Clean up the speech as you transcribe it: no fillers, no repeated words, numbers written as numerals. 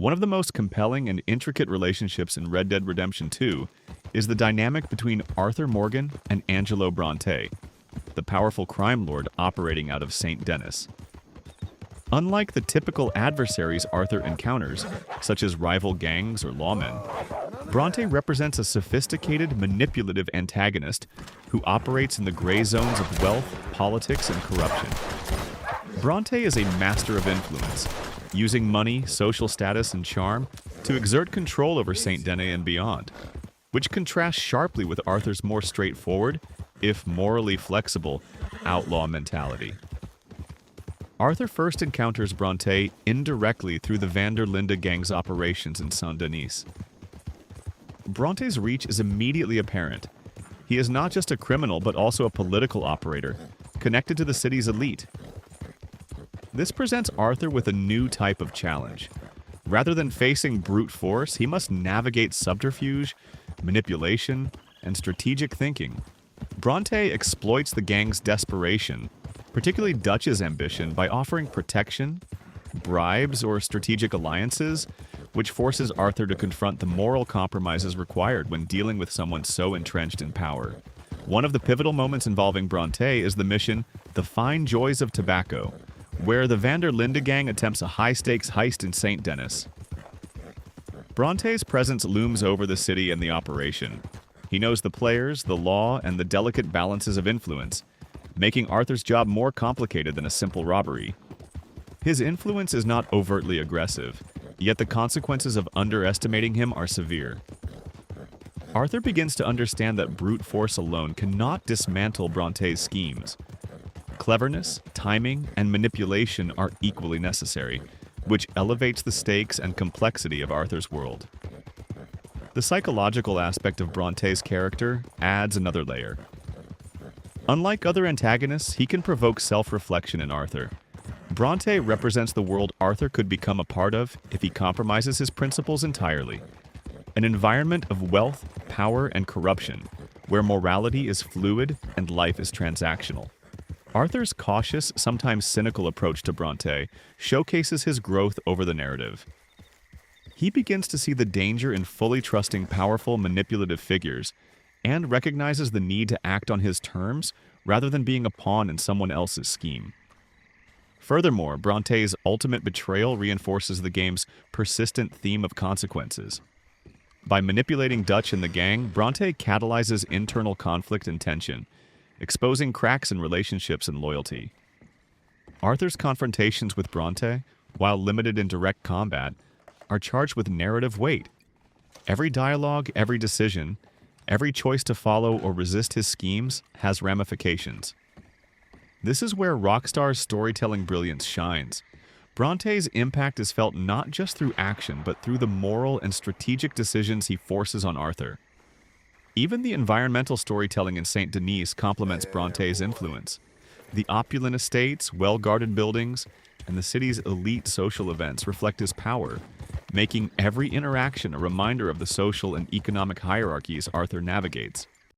One of the most compelling and intricate relationships in Red Dead Redemption 2 is the dynamic between Arthur Morgan and Angelo Brontë, the powerful crime lord operating out of Saint Denis. Unlike the typical adversaries Arthur encounters, such as rival gangs or lawmen, Brontë represents a sophisticated, manipulative antagonist who operates in the gray zones of wealth, politics, and corruption. Brontë is a master of influence, using money, social status, and charm to exert control over Saint Denis and beyond, which contrasts sharply with Arthur's more straightforward, if morally flexible, outlaw mentality. Arthur first encounters Brontë indirectly through the Linde gang's operations in Saint Denis. Bronté's reach is immediately apparent. He is not just a criminal but also a political operator, connected to the city's elite. This presents Arthur with a new type of challenge. Rather than facing brute force, he must navigate subterfuge, manipulation, and strategic thinking. Brontë exploits the gang's desperation, particularly Dutch's ambition, by offering protection, bribes, or strategic alliances, which forces Arthur to confront the moral compromises required when dealing with someone so entrenched in power. One of the pivotal moments involving Brontë is the mission, The Fine Joys of Tobacco, where the Linde gang attempts a high-stakes heist in Saint Denis. Bronté's presence looms over the city and the operation. He knows the players, the law, and the delicate balances of influence, making Arthur's job more complicated than a simple robbery. His influence is not overtly aggressive, yet the consequences of underestimating him are severe. Arthur begins to understand that brute force alone cannot dismantle Bronté's schemes. Cleverness, timing, and manipulation are equally necessary, which elevates the stakes and complexity of Arthur's world. The psychological aspect of Bronté's character adds another layer. Unlike other antagonists, he can provoke self-reflection in Arthur. Brontë represents the world Arthur could become a part of if he compromises his principles entirely. An environment of wealth, power, and corruption, where morality is fluid and life is transactional. Arthur's cautious, sometimes cynical approach to Brontë showcases his growth over the narrative. He begins to see the danger in fully trusting powerful, manipulative figures, and recognizes the need to act on his terms rather than being a pawn in someone else's scheme. Furthermore, Bronté's ultimate betrayal reinforces the game's persistent theme of consequences. By manipulating Dutch and the gang, Brontë catalyzes internal conflict and tension, exposing cracks in relationships and loyalty. Arthur's confrontations with Brontë, while limited in direct combat, are charged with narrative weight. Every dialogue, every decision, every choice to follow or resist his schemes has ramifications. This is where Rockstar's storytelling brilliance shines. Bronté's impact is felt not just through action, but through the moral and strategic decisions he forces on Arthur. Even the environmental storytelling in Saint Denis complements Bronté's influence. The opulent estates, well-guarded buildings, and the city's elite social events reflect his power, making every interaction a reminder of the social and economic hierarchies Arthur navigates.